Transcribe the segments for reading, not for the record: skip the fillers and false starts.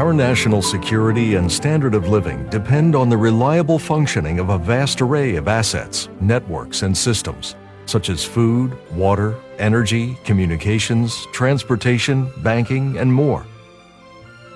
Our national security and standard of living depend on the reliable functioning of a vast array of assets, networks, and systems, such as food, water, energy, communications, transportation, banking, and more.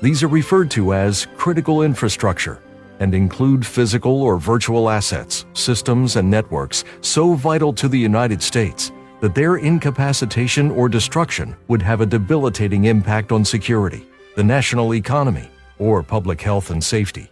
These are referred to as critical infrastructure and include physical or virtual assets, systems, and networks so vital to the United States that their incapacitation or destruction would have a debilitating impact on security, the national economy, or public health and safety.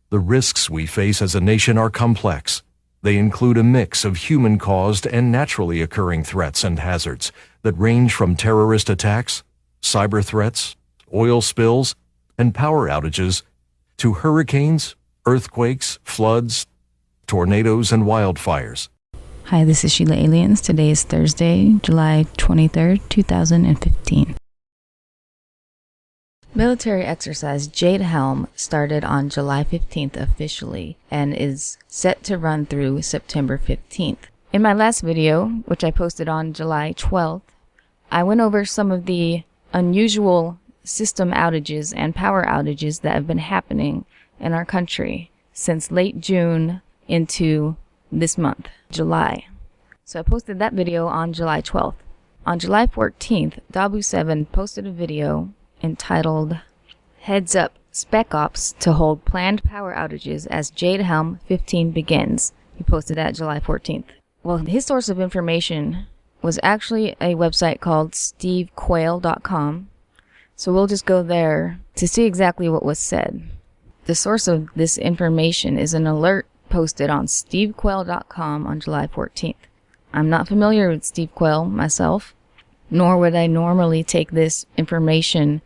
The risks we face as a nation are complex. They include a mix of human-caused and naturally occurring threats and hazards that range from terrorist attacks, cyber threats, oil spills, and power outages to hurricanes, earthquakes, floods, tornadoes, and wildfires. Hi, this is Sheila Aliens. Today is Thursday, July 23rd, 2015. Military exercise JADE HELM started on July 15th officially and is set to run through September 15th. In my last video, which I posted on July 12th, I went over some of the unusual system outages and power outages that have been happening in our country since late June into this month, July. So I posted that video on July 12th. On July 14th, Dabu7 posted a video entitled Heads Up, Spec Ops to Hold Planned Power Outages as JADE HELM 15 Begins. He posted that July 14th. Well, his source of information was actually a website called stevequayle.com. So we'll just go there to see exactly what was said. The source of this information is an alert posted on stevequayle.com on July 14th. I'm not familiar with Steve Quayle myself, nor would I normally take this information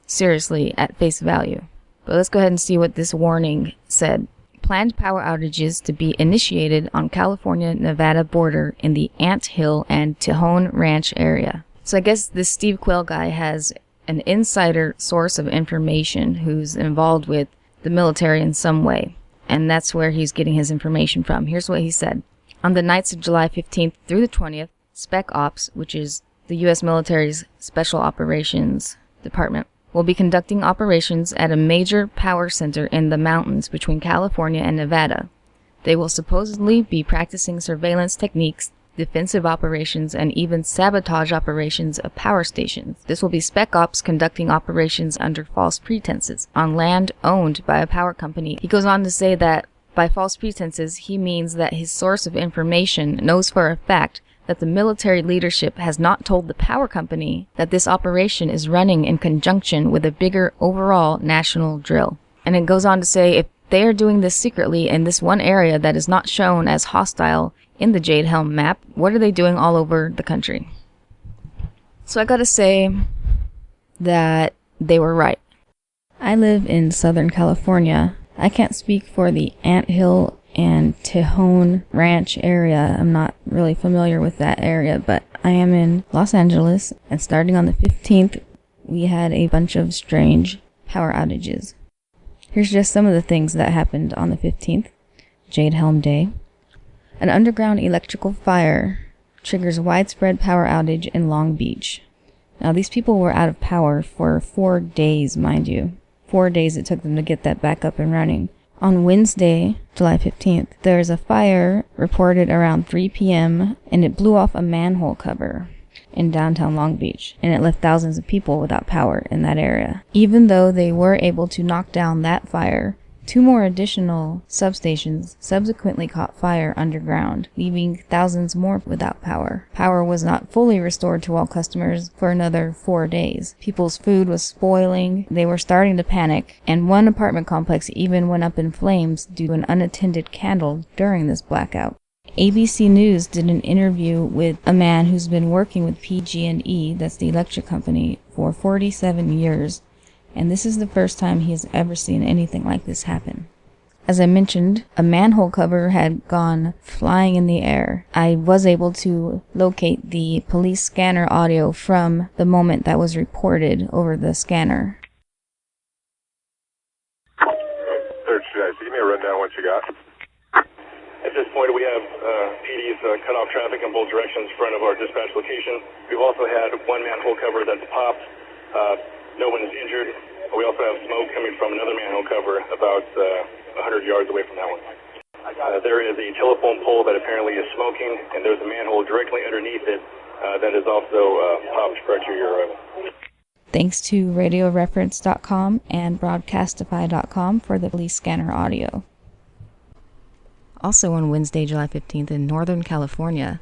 seriously at face value. But let's go ahead and see what this warning said. Planned power outages to be initiated on California-Nevada border in the Ant Hill and Tejon Ranch area. So I guess this Steve Quayle guy has an insider source of information who's involved with the military in some way. And that's where he's getting his information from. Here's what he said. On the nights of July 15th through the 20th, Spec Ops, which is the U.S. military's Special Operations Department, will be conducting operations at a major power center in the mountains between California and Nevada. They will supposedly be practicing surveillance techniques, defensive operations, and even sabotage operations of power stations. This will be Spec Ops conducting operations under false pretenses on land owned by a power company. He goes on to say that by false pretenses, he means that his source of information knows for a fact that the military leadership has not told the power company that this operation is running in conjunction with a bigger overall national drill. And it goes on to say if they are doing this secretly in this one area that is not shown as hostile in the JADE HELM map, what are they doing all over the country? So I gotta say that they were right. I live in Southern California. I can't speak for the Ant Hill and Tejon Ranch area. I'm not really familiar with that area, but I am in Los Angeles, and starting on the 15th, we had a bunch of strange power outages. Here's just some of the things that happened on the 15th, JADE HELM Day. An underground electrical fire triggers widespread power outage in Long Beach. Now, these people were out of power for 4 days, mind you. 4 days it took them to get that back up and running. On Wednesday, July 15th, there's a fire reported around 3 p.m. and it blew off a manhole cover in downtown Long Beach, and it left thousands of people without power in that area. Even though they were able to knock down that fire, 2 more additional substations subsequently caught fire underground, leaving thousands more without power. Power was not fully restored to all customers for another 4 days. People's food was spoiling, they were starting to panic, and one apartment complex even went up in flames due to an unattended candle during this blackout. ABC News did an interview with a man who's been working with PG&E, that's the electric company, for 47 years. And this is the first time he has ever seen anything like this happen. As I mentioned, a manhole cover had gone flying in the air. I was able to locate the police scanner audio from the moment that was reported over the scanner. Search, give me a rundown what you got. At this point, we have PD's cut off traffic in both directions in front of our dispatch location. We've also had one manhole cover that's popped. No one is injured. We also have smoke coming from another manhole cover about 100 yards away from that one. There is a telephone pole that apparently is smoking, and there's a manhole directly underneath it that is also popped prior to your arrival. Thanks to radioreference.com and broadcastify.com for the police scanner audio. Also on Wednesday, July 15th in Northern California,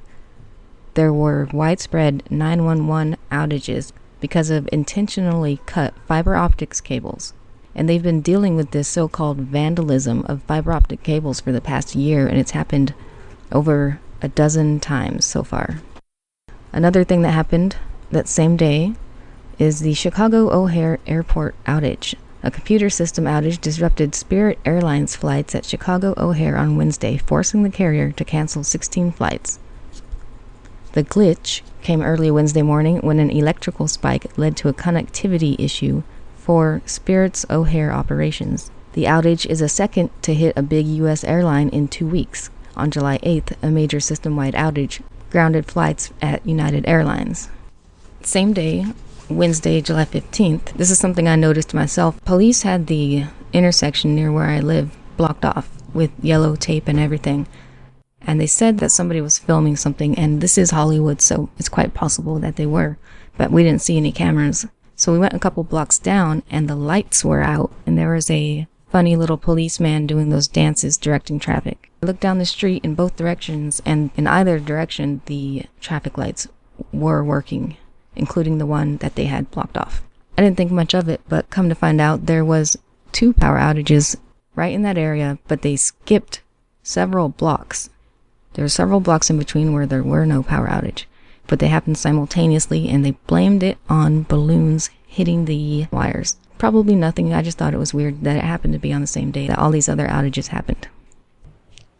there were widespread 911 outages because of intentionally cut fiber optics cables. And they've been dealing with this so-called vandalism of fiber optic cables for the past year, and it's happened over a dozen times so far. Another thing that happened that same day is the Chicago O'Hare Airport outage. A computer system outage disrupted Spirit Airlines flights at Chicago O'Hare on Wednesday, forcing the carrier to cancel 16 flights. The glitch came early Wednesday morning when an electrical spike led to a connectivity issue for Spirit's O'Hare operations. The outage is a second to hit a big U.S. airline in 2 weeks. On July 8th, a major system-wide outage grounded flights at United Airlines. Same day, Wednesday, July 15th, this is something I noticed myself. Police had the intersection near where I live blocked off with yellow tape and everything. And they said that somebody was filming something, and this is Hollywood, so it's quite possible that they were. But we didn't see any cameras. So we went a couple blocks down, and the lights were out, and there was a funny little policeman doing those dances directing traffic. I looked down the street in both directions, and in either direction, the traffic lights were working, including the one that they had blocked off. I didn't think much of it, but come to find out there was 2 power outages right in that area, but they skipped several blocks. There were several blocks in between where there were no power outage, but they happened simultaneously, and they blamed it on balloons hitting the wires. Probably nothing, I just thought it was weird that it happened to be on the same day that all these other outages happened.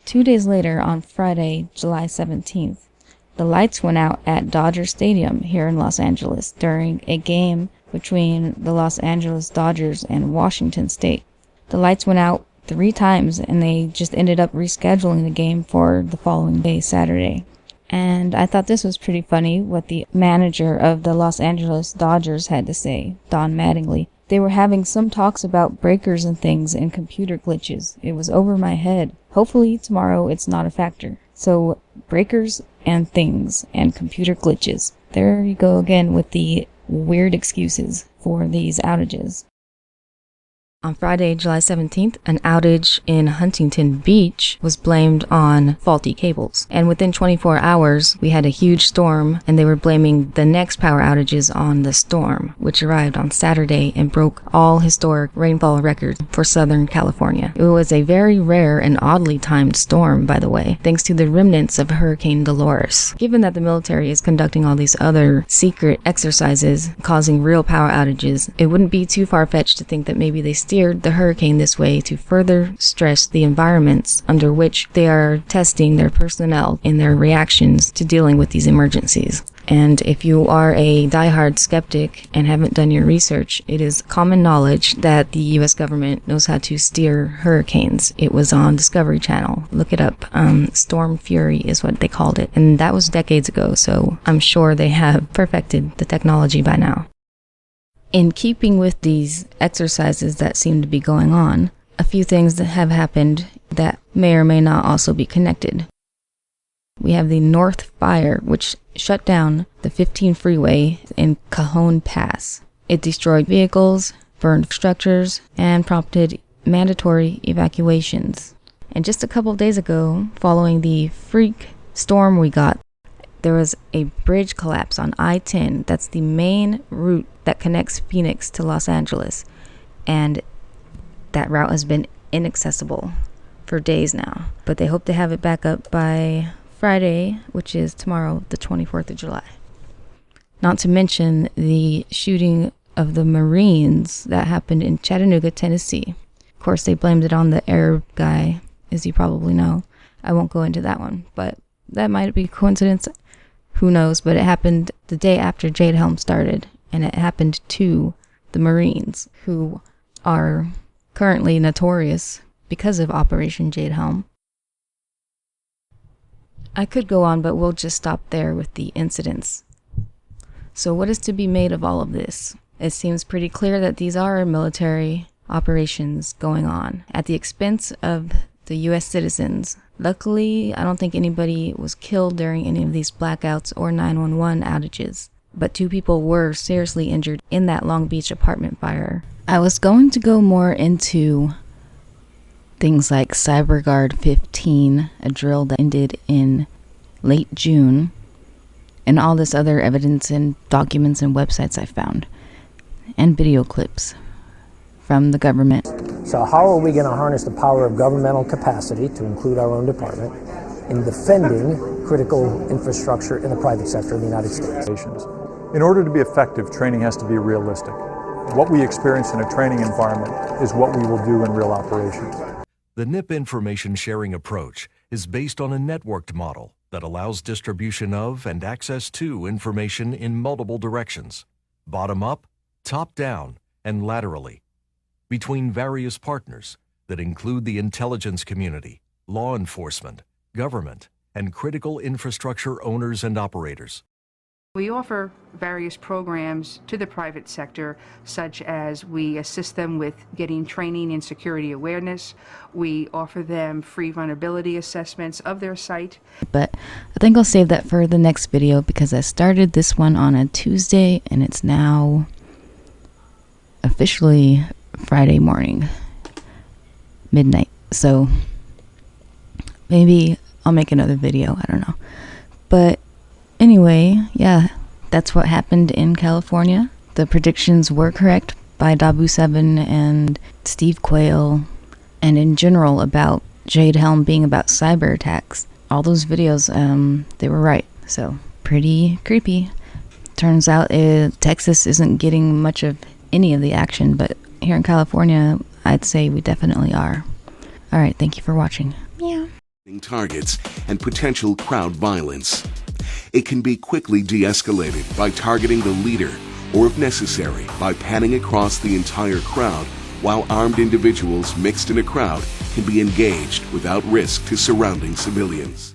2 days later, on Friday, July 17th, the lights went out at Dodger Stadium here in Los Angeles during a game between the Los Angeles Dodgers and Washington State. The lights went out 3 times, and they just ended up rescheduling the game for the following day, Saturday. And I thought this was pretty funny what the manager of the Los Angeles Dodgers had to say, Don Mattingly. They were having some talks about breakers and things and computer glitches. It was over my head. Hopefully tomorrow it's not a factor. So breakers and things and computer glitches. There you go again with the weird excuses for these outages. On Friday, July 17th, an outage in Huntington Beach was blamed on faulty cables. And within 24 hours, we had a huge storm, and they were blaming the next power outages on the storm, which arrived on Saturday and broke all historic rainfall records for Southern California. It was a very rare and oddly timed storm, by the way, thanks to the remnants of Hurricane Dolores. Given that the military is conducting all these other secret exercises causing real power outages, it wouldn't be too far-fetched to think that maybe they steered the hurricane this way to further stress the environments under which they are testing their personnel in their reactions to dealing with these emergencies. And if you are a diehard skeptic and haven't done your research, it is common knowledge that the U.S. government knows how to steer hurricanes. It was on Discovery Channel. Look it up. Storm Fury is what they called it. And that was decades ago, so I'm sure they have perfected the technology by now. In keeping with these exercises that seem to be going on, a few things that have happened that may or may not also be connected. We have the North Fire, which shut down the 15 freeway in Cajon Pass. It destroyed vehicles, burned structures, and prompted mandatory evacuations. And just a couple days ago, following the freak storm we got, there was a bridge collapse on I-10. That's the main route that connects Phoenix to Los Angeles. And that route has been inaccessible for days now. But they hope to have it back up by Friday, which is tomorrow, the 24th of July. Not to mention the shooting of the Marines that happened in Chattanooga, Tennessee. Of course, they blamed it on the Arab guy, as you probably know. I won't go into that one, but that might be coincidence. Who knows? But it happened the day after JADE HELM started, and it happened to the Marines, who are currently notorious because of Operation JADE HELM. I could go on, but we'll just stop there with the incidents. So what is to be made of all of this? It seems pretty clear that these are military operations going on at the expense of the U.S. citizens. Luckily, I don't think anybody was killed during any of these blackouts or 911 outages, but 2 people were seriously injured in that Long Beach apartment fire. I was going to go more into things like CyberGuard 15, a drill that ended in late June, and all this other evidence and documents and websites I found, and video clips from the government. So how are we going to harness the power of governmental capacity, to include our own department, in defending critical infrastructure in the private sector of the United States? In order to be effective, training has to be realistic. What we experience in a training environment is what we will do in real operations. The NIP information sharing approach is based on a networked model that allows distribution of and access to information in multiple directions, bottom up, top down, and laterally, between various partners that include the intelligence community, law enforcement, government, and critical infrastructure owners and operators. We offer various programs to the private sector, such as we assist them with getting training in security awareness. We offer them free vulnerability assessments of their site. But I think I'll save that for the next video because I started this one on a Tuesday and it's now officially Friday morning, midnight. So maybe I'll make another video, I don't know. But anyway, yeah, that's what happened in California. The predictions were correct by Dabu7 and Steve Quayle, and in general about JADE HELM being about cyber attacks. All those videos, they were right. So pretty creepy. Turns out Texas isn't getting much of any of the action, but here in California, I'd say we definitely are. All right, thank you for watching. Yeah. Targets and potential crowd violence. It can be quickly de-escalated by targeting the leader, or if necessary, by panning across the entire crowd, while armed individuals mixed in a crowd can be engaged without risk to surrounding civilians.